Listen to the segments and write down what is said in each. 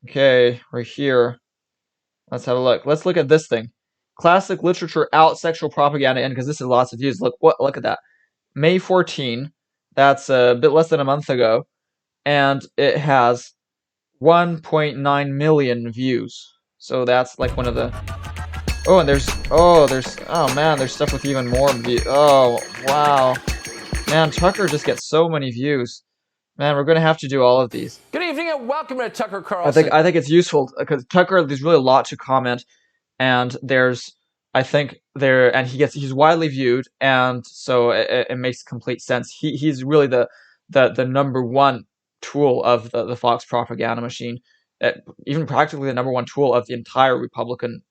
Okay, right here. Let's have a look. Let's look at this thing. Classic literature out, sexual propaganda in, because this is lots of views. Look at that. May 14. That's a bit less than a month ago, and it has 1.9 million views. So that's like one of the. Oh, and oh man, there's stuff with even more views. Oh wow, man, Tucker just gets so many views. Man, we're gonna have to do all of these. Good evening and welcome to Tucker Carlson. I think it's useful because Tucker, there's really a lot to comment, and he's widely viewed, and so it makes complete sense. He's really the number one tool of the Fox propaganda machine, even practically the number one tool of the entire Republican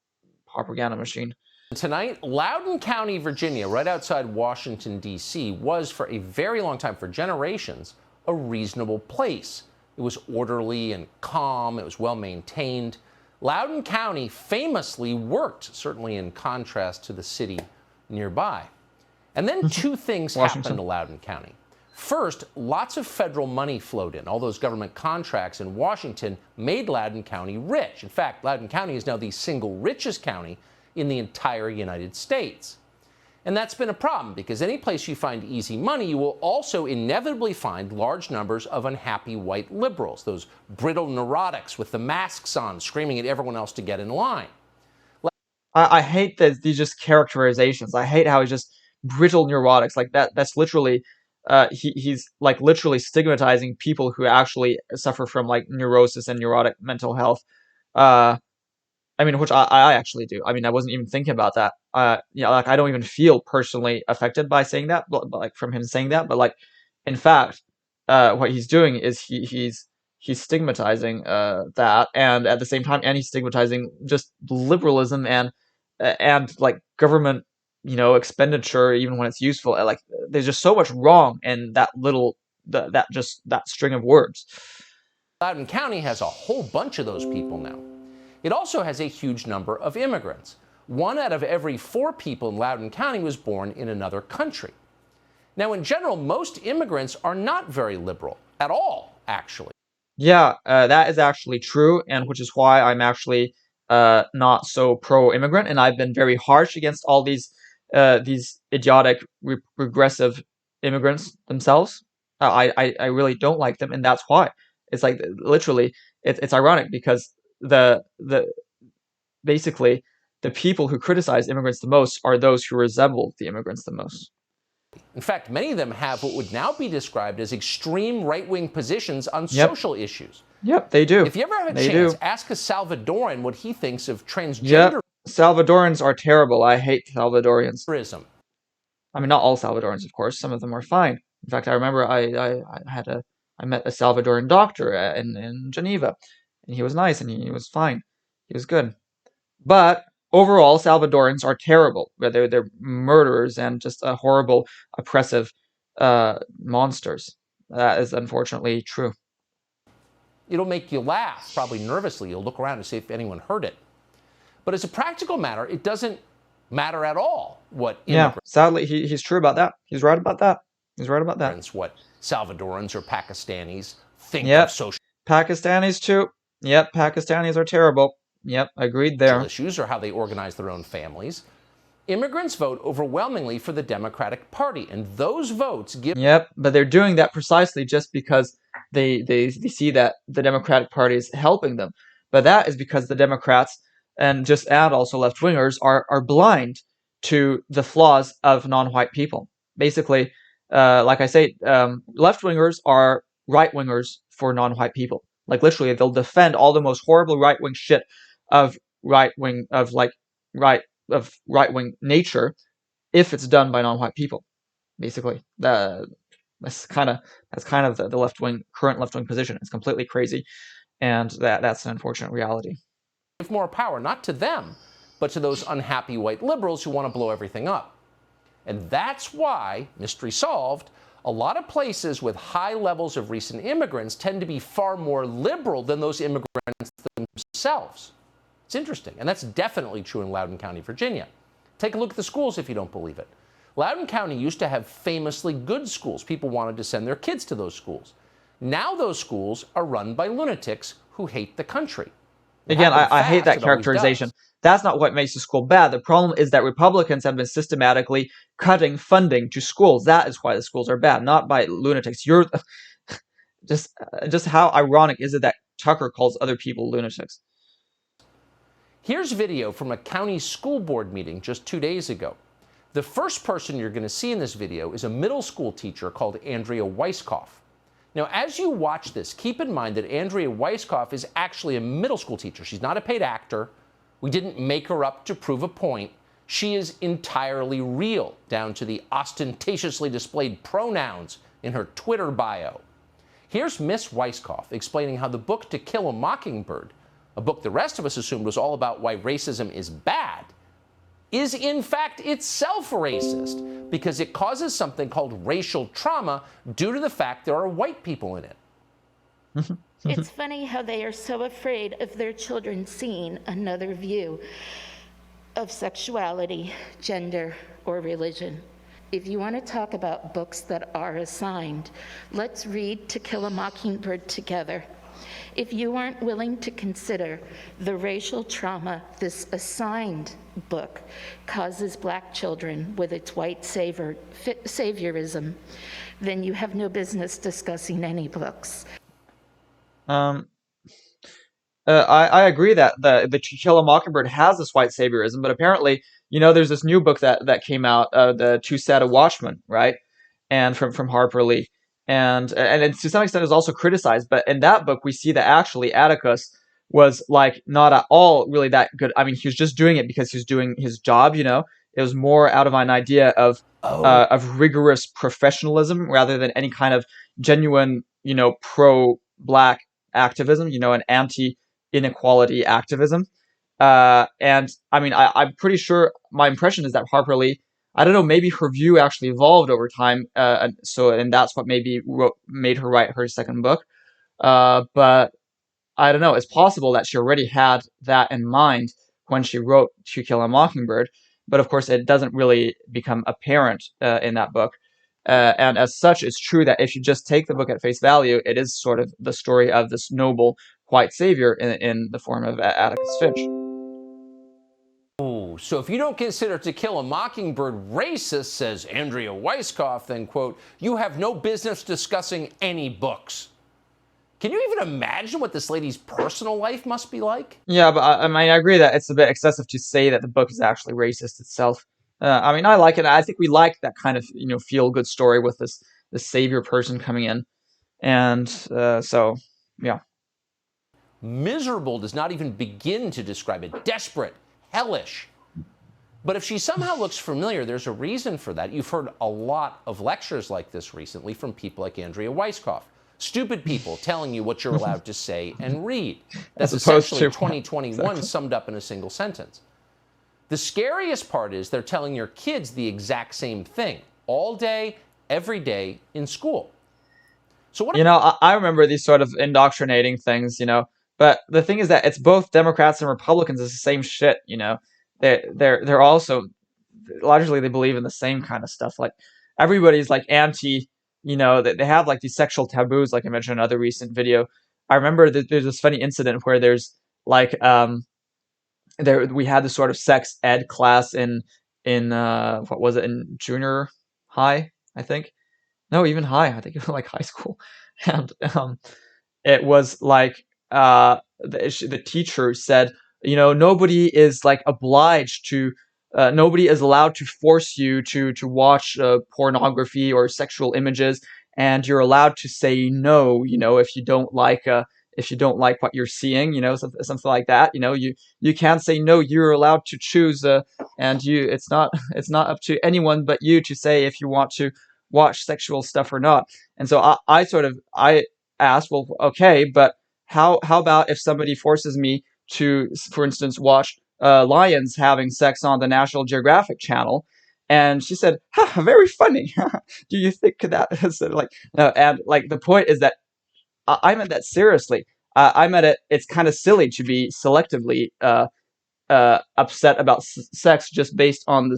propaganda machine. Tonight, Loudoun County, Virginia, right outside Washington, D.C., was for a very long time, for generations, a reasonable place. It was orderly and calm. It was well maintained. Loudoun County famously worked, certainly in contrast to the city nearby. And then two things happened to Loudoun County. First, lots of federal money flowed in. All those government contracts in Washington made Loudoun County rich. In fact, Loudoun County is now the single richest county in the entire United States. And that's been a problem because any place you find easy money, you will also inevitably find large numbers of unhappy white liberals, those brittle neurotics with the masks on, screaming at everyone else to get in line. I hate these just characterizations. I hate how he's just brittle neurotics like that. That's literally, he's like literally stigmatizing people who actually suffer from like neurosis and neurotic mental health. I mean, which I actually do. I mean, I wasn't even thinking about that. Yeah, like I don't even feel personally affected by saying that, but like from him saying that. But like, in fact, what he's doing is he's stigmatizing that, and at the same time, and he's stigmatizing just liberalism and like government, expenditure, even when it's useful. Like, there's just so much wrong in that string of words. Loudoun County has a whole bunch of those people now. It also has a huge number of immigrants. 1 out of every 4 people in Loudoun County was born in another country. Now, in general, most immigrants are not very liberal at all, actually. Yeah, that is actually true, and which is why I'm actually not so pro-immigrant, and I've been very harsh against all these idiotic, regressive immigrants themselves. I really don't like them, and that's why. It's like literally, it's ironic because the basically the people who criticize immigrants the most are those who resemble the immigrants the most. In fact, many of them have what would now be described as extreme right-wing positions on social issues. Yep, they do. If you ever have a chance, ask a Salvadoran what he thinks of transgender. Yep. Salvadorans are terrible. I hate Salvadorians. I mean, not all Salvadorans, of course. Some of them are fine. In fact, I remember I met a Salvadoran doctor in Geneva, and he was nice and he was fine. He was good. But overall, Salvadorans are terrible. They're murderers and just horrible, oppressive monsters. That is unfortunately true. It'll make you laugh, probably nervously. You'll look around to see if anyone heard it. But as a practical matter, it doesn't matter at all what immigrants. Yeah, sadly, he's true about that. He's right about that. He's right about that. What Salvadorans or Pakistanis think of social. Pakistanis too. Yep, Pakistanis are terrible. Yep, agreed there. Issues or how they organize their own families. Immigrants vote overwhelmingly for the Democratic Party, and those votes give. Yep, but they're doing that precisely just because they see that the Democratic Party is helping them. But that is because the Democrats and also left-wingers are blind to the flaws of non-white people. Basically, like I say, left-wingers are right-wingers for non-white people. Like literally, they'll defend all the most horrible right-wing shit of right-wing nature if it's done by non-white people. Basically, that's kind of the current left-wing position. It's completely crazy, and that's an unfortunate reality. Give more power, not to them, but to those unhappy white liberals who want to blow everything up. And that's why, mystery solved, a lot of places with high levels of recent immigrants tend to be far more liberal than those immigrants themselves. It's interesting, and that's definitely true in Loudoun County, Virginia. Take a look at the schools if you don't believe it. Loudoun County used to have famously good schools. People wanted to send their kids to those schools. Now those schools are run by lunatics who hate the country. It Again, happened I hate fast, that it always characterization. does. That's not what makes the school bad. The problem is that Republicans have been systematically cutting funding to schools. That is why the schools are bad, not by lunatics. You're just how ironic is it that Tucker calls other people lunatics? Here's video from a county school board meeting just 2 days ago. The first person you're going to see in this video is a middle school teacher called Andrea Weisskopf. Now, as you watch this, keep in mind that Andrea Weisskopf is actually a middle school teacher. She's not a paid actor. We didn't make her up to prove a point. She is entirely real, down to the ostentatiously displayed pronouns in her Twitter bio. Here's Miss Weisskopf explaining how the book To Kill a Mockingbird, a book the rest of us assumed was all about why racism is bad, is in fact itself racist because it causes something called racial trauma due to the fact there are white people in it. It's funny how they are so afraid of their children seeing another view of sexuality, gender, or religion. If you want to talk about books that are assigned, let's read To Kill a Mockingbird together. If you aren't willing to consider the racial trauma this assigned book causes Black children with its white saviorism, then you have no business discussing any books. I agree that the To Kill a Mockingbird has this white saviorism, but apparently, there's this new book that came out, the Too Sad a Watchman, right? And from Harper Lee, and to some extent is also criticized. But in that book, we see that actually Atticus was like not at all really that good. I mean, he was just doing it because he was doing his job. It was more out of an idea of rigorous professionalism rather than any kind of genuine, pro-black activism. An anti-inequality activism. And I mean, I'm pretty sure my impression is that Harper Lee, I don't know, maybe her view actually evolved over time, and that's what maybe made her write her second book. But I don't know. It's possible that she already had that in mind when she wrote To Kill a Mockingbird, but of course, it doesn't really become apparent in that book. And as such, it's true that if you just take the book at face value, it is sort of the story of this noble white savior in the form of Atticus Finch. Oh, so if you don't consider To Kill a Mockingbird racist, says Andrea Weisskopf, then, quote, you have no business discussing any books. Can you even imagine what this lady's personal life must be like? Yeah, but I mean, I agree that it's a bit excessive to say that the book is actually racist itself. I mean, I like it. I think we like that kind of feel-good story with this savior person coming in, and so yeah. Miserable does not even begin to describe it. Desperate, hellish. But if she somehow looks familiar, there's a reason for that. You've heard a lot of lectures like this recently from people like Andrea Weisskopf. Stupid people telling you what you're allowed to say and read. That's essentially 2021 summed up in a single sentence. The scariest part is they're telling your kids the exact same thing all day, every day in school. So what? I remember these sort of indoctrinating things, but the thing is that it's both Democrats and Republicans. It's the same shit, They're also largely they believe in the same kind of stuff. Like everybody's like anti. They have like these sexual taboos, like I mentioned in another recent video. I remember that there's this funny incident where there's like there we had this sort of sex ed class in what was it, in junior high, I think. No, even high. I think it was like high school, and it was like the teacher said, nobody is like obliged to. Nobody is allowed to force you to watch pornography or sexual images, and you're allowed to say no. If you don't like what you're seeing, something like that. You can't say no. You're allowed to choose, and it's not up to anyone but you to say if you want to watch sexual stuff or not. And so I asked, well, okay, but how about if somebody forces me to, for instance, watch lions having sex on the National Geographic Channel? And she said, very funny. Do you think that is like no? And like the point is that I meant that seriously. I meant it's kind of silly to be selectively upset about sex just based on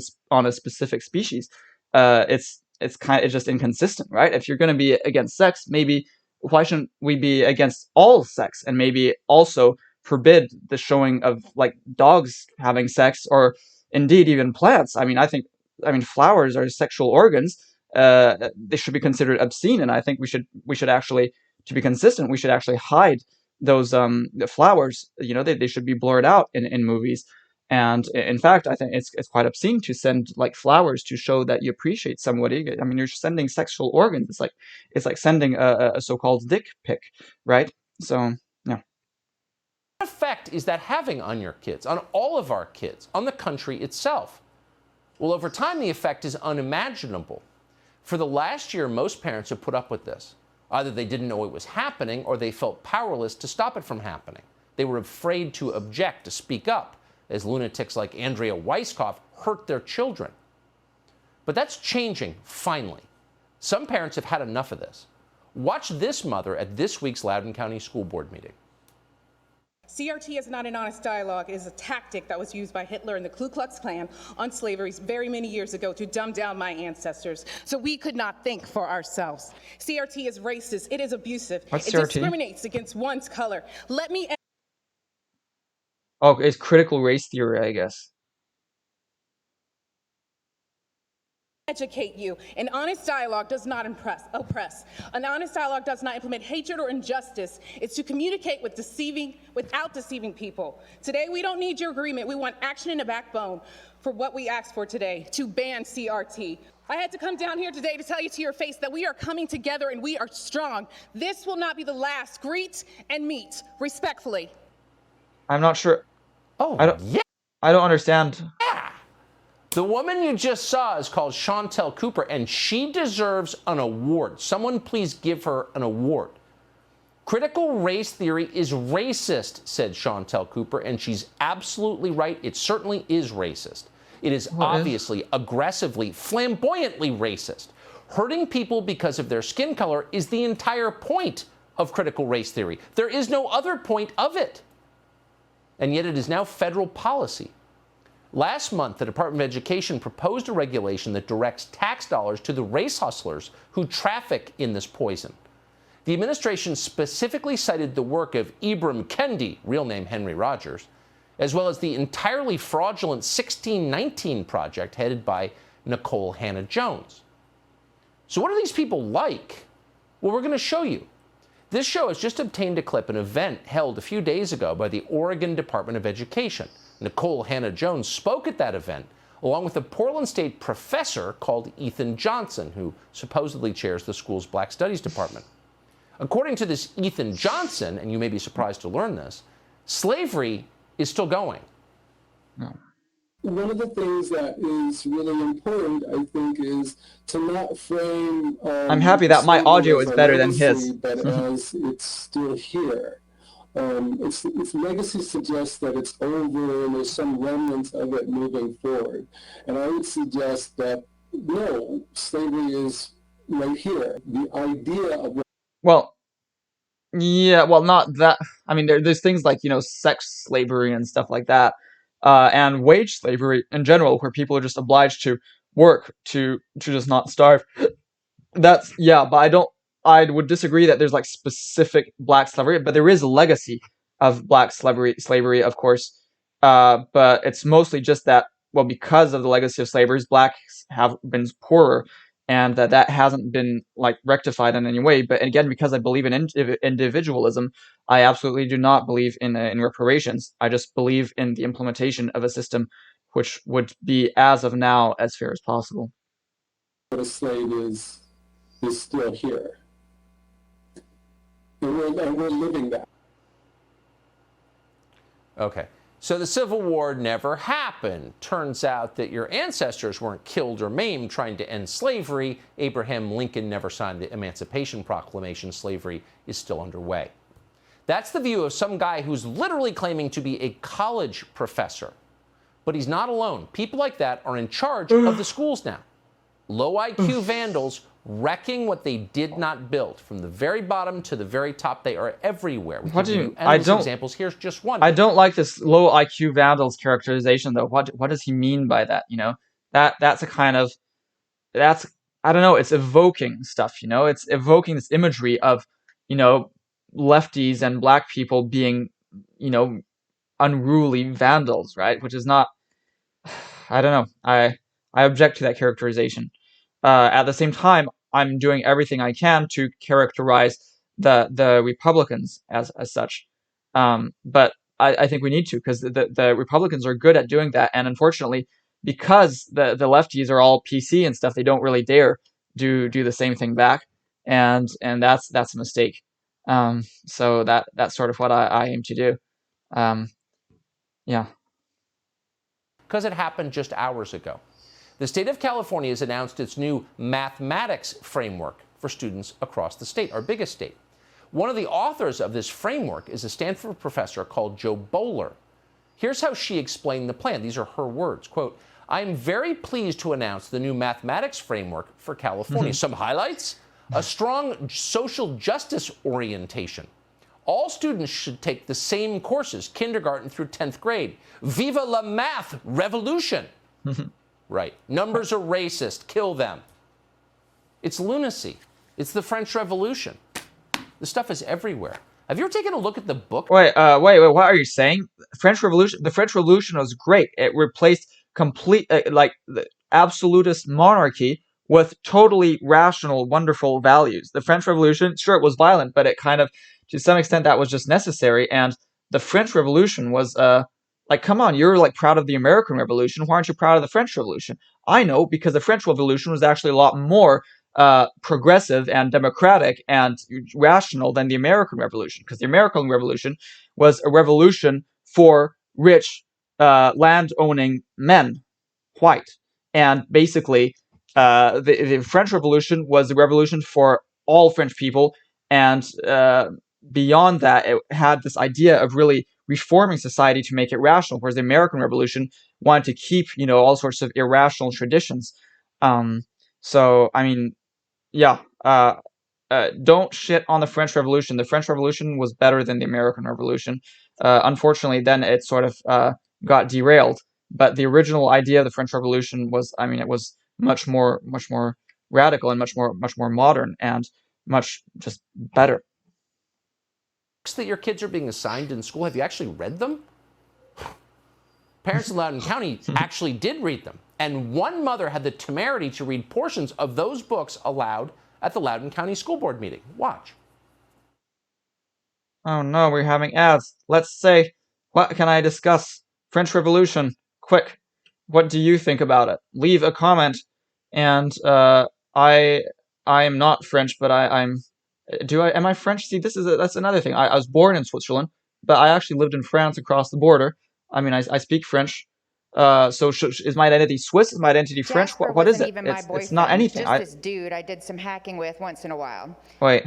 a specific species. It's just inconsistent, right? If you're going to be against sex, maybe why shouldn't we be against all sex and maybe also forbid the showing of like dogs having sex, or indeed even plants? I mean flowers are sexual organs. They should be considered obscene, and I think we should actually, to be consistent, we should actually hide those the flowers. You know, they should be blurred out in movies. And in fact, I think it's quite obscene to send like flowers to show that you appreciate somebody. I mean, you're sending sexual organs. It's like sending a so-called dick pic, right? So yeah. What effect is that having on your kids, on all of our kids, on the country itself? Well, over time, the effect is unimaginable. For the last year, most parents have put up with this. Either they didn't know it was happening, or they felt powerless to stop it from happening. They were afraid to object, to speak up, as lunatics like Andrea Weisskopf hurt their children. But that's changing, finally. Some parents have had enough of this. Watch this mother at this week's Loudoun County School Board meeting. CRT is not an honest dialogue. It is a tactic that was used by Hitler and the Ku Klux Klan on slavery very many years ago to dumb down my ancestors so we could not think for ourselves. CRT is racist. It is abusive. What's it CRT? discriminates against one's color. Let me Oh, it's critical race theory, I guess. educate you. An honest dialogue does not oppress. An honest dialogue does not implement hatred or injustice. It's to communicate without deceiving people. Today, we don't need your agreement. We want action and a backbone for what we asked for today, to ban CRT. I had to come down here today to tell you to your face that we are coming together and we are strong. This will not be the last. Greet and meet respectfully. I'm not sure. Oh, yeah. I don't understand. The woman you just saw is called Chantel Cooper, and she deserves an award. Someone please give her an award. Critical race theory is racist, said Chantel Cooper, and she's absolutely right. It certainly is racist. It is obviously, aggressively, flamboyantly racist. Hurting people because of their skin color is the entire point of critical race theory. There is no other point of it. And yet it is now federal policy. Last month, the Department of Education proposed a regulation that directs tax dollars to the race hustlers who traffic in this poison. The administration specifically cited the work of Ibram Kendi, real name Henry Rogers, as well as the entirely fraudulent 1619 project headed by Nikole Hannah-Jones. So what are these people like? Well, we're going to show you. This show has just obtained a clip, an event held a few days ago by the Oregon Department of Education. Nikole Hannah-Jones spoke at that event, along with a Portland State professor called Ethan Johnson, who supposedly chairs the school's Black Studies department. According to this Ethan Johnson, and you may be surprised to learn this, slavery is still going. One of the things that is really important, I think, is to not frame. I'm happy that my audio is better than his. But as it's still here. Its legacy suggests that it's over and there's some remnants of it moving forward. And I would suggest that, no, slavery is right here. The idea of... Well, yeah, well, not that. I mean, there's things like, you know, sex slavery and stuff like that, and wage slavery in general, where people are just obliged to work to just not starve. That's, yeah, but I would disagree that there's like specific black slavery, but there is a legacy of black slavery, of course. But it's mostly just that, well, because of the legacy of slavery, blacks have been poorer, and that hasn't been like rectified in any way. But again, because I believe in individualism, I absolutely do not believe in reparations. I just believe in the implementation of a system which would be, as of now, as fair as possible. What a slave is still here. And we're living that. Okay, so the Civil War never happened. Turns out that your ancestors weren't killed or maimed trying to end slavery. Abraham Lincoln never signed the Emancipation Proclamation. Slavery is still underway. That's the view of some guy who's literally claiming to be a college professor. But he's not alone. People like that are in charge of the schools now. Low IQ vandals wrecking what they did not build. From the very bottom to the very top, they are everywhere. We can give you endless examples. Here's just one. I don't like this low IQ vandals characterization, though. What does he mean by that? You know, that's a kind of, I don't know. It's evoking stuff. You know, it's evoking this imagery of lefties and black people being, unruly vandals, right? Which is not, I don't know. I object to that characterization. At the same time, I'm doing everything I can to characterize the Republicans as such. But I think we need to, because the Republicans are good at doing that, and unfortunately, because the lefties are all PC and stuff, they don't really dare do the same thing back, and that's a mistake. So that's sort of what I aim to do. Yeah. Because it happened just hours ago. The state of California has announced its new mathematics framework for students across the state, our biggest state. One of the authors of this framework is a Stanford professor called Jo Boaler. Here's how she explained the plan. These are her words. Quote, "I am very pleased to announce the new mathematics framework for California. Some highlights? A strong social justice orientation. All students should take the same courses, kindergarten through 10th grade. Viva la math revolution." Right. Numbers are racist. Kill them. It's lunacy. It's the French Revolution. The stuff is everywhere. Have you ever taken a look at the book? Wait, what are you saying? French Revolution? The French Revolution was great. It replaced complete, the absolutist monarchy with totally rational, wonderful values. The French Revolution, sure, it was violent, but it kind of, to some extent, that was just necessary. And the French Revolution was, come on, you're proud of the American Revolution. Why aren't you proud of the French Revolution? I know, because the French Revolution was actually a lot more progressive and democratic and rational than the American Revolution, because the American Revolution was a revolution for rich land-owning men, white, and basically the French Revolution was a revolution for all French people, and beyond that, it had this idea of really reforming society to make it rational, whereas the American Revolution wanted to keep, all sorts of irrational traditions. So, I mean, yeah, don't shit on the French Revolution. The French Revolution was better than the American Revolution. Unfortunately, then it sort of got derailed. But the original idea of the French Revolution was, it was much more radical and much more modern and much just better. That your kids are being assigned in school, have you actually read them? Parents in Loudoun County actually did read them. And one mother had the temerity to read portions of those books aloud at the Loudoun County School Board meeting. Watch. Oh no, we're having ads. Let's say, what can I discuss? French Revolution. Quick. What do you think about it? Leave a comment. And I am not French, but am I French? See, that's another thing. I was born in Switzerland, but I actually lived in France across the border. I speak French. So is my identity Swiss? Is my identity French? What is it? It's not anything. Just this dude I did some hacking with once in a while. Wait.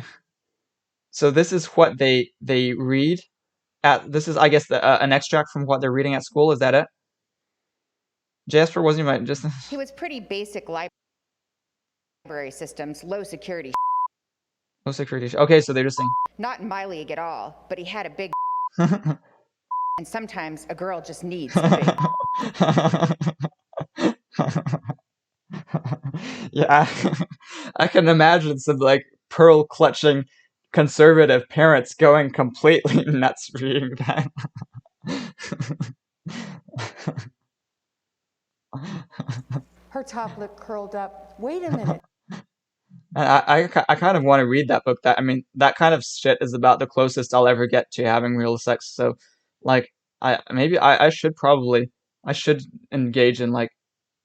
So this is what they read at. This is, I guess, an extract from what they're reading at school. Is that it? Jasper wasn't even just. He was pretty basic library systems, low security. Low security. Okay, so they're just saying. Not in my league at all, but he had a big. And sometimes a girl just needs a big. Yeah, I can imagine some pearl clutching conservative parents going completely nuts reading that. Her top lip curled up. Wait a minute. And I kind of want to read that book. That kind of shit is about the closest I'll ever get to having real sex. So, I should engage in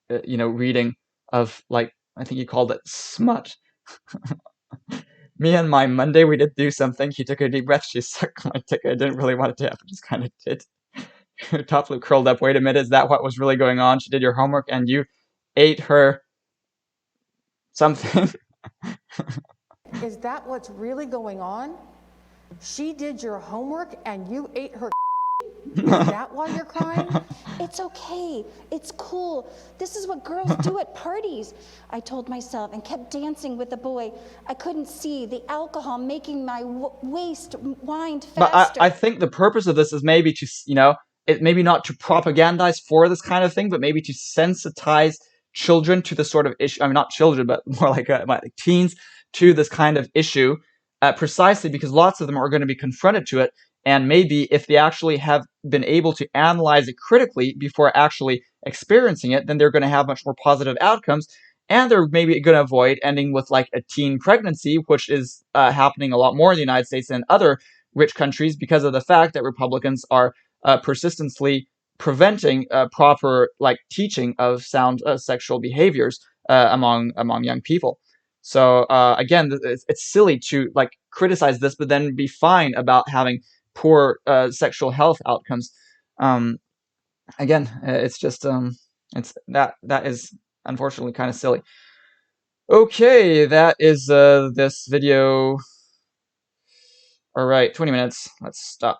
reading of I think you called it smut. Me and my Monday, we did do something. She took a deep breath. She sucked my dick. I didn't really want it to happen. Just kind of did. Her top lip curled up. Wait a minute. Is that what was really going on? She did your homework and you ate her something. Is that what's really going on? She did your homework and you ate her. Is that why you're crying? It's okay. It's cool. This is what girls do at parties. I told myself and kept dancing with the boy. I couldn't see the alcohol making my waist wind faster. But I think the purpose of this is maybe to, maybe not to propagandize for this kind of thing, but maybe to sensitize children to this sort of issue. Not children, but more like teens to this kind of issue. precisely because lots of them are going to be confronted to it, and maybe if they actually have been able to analyze it critically before actually experiencing it, then they're going to have much more positive outcomes, and they're maybe going to avoid ending with like a teen pregnancy, which is happening a lot more in the United States and other rich countries because of the fact that Republicans are persistently preventing proper like teaching of sound sexual behaviors among young people. So again, it's silly to like criticize this, but then be fine about having poor sexual health outcomes. Again, it's just it's that is unfortunately kind of silly. Okay, that is this video. All right, 20 minutes. Let's stop.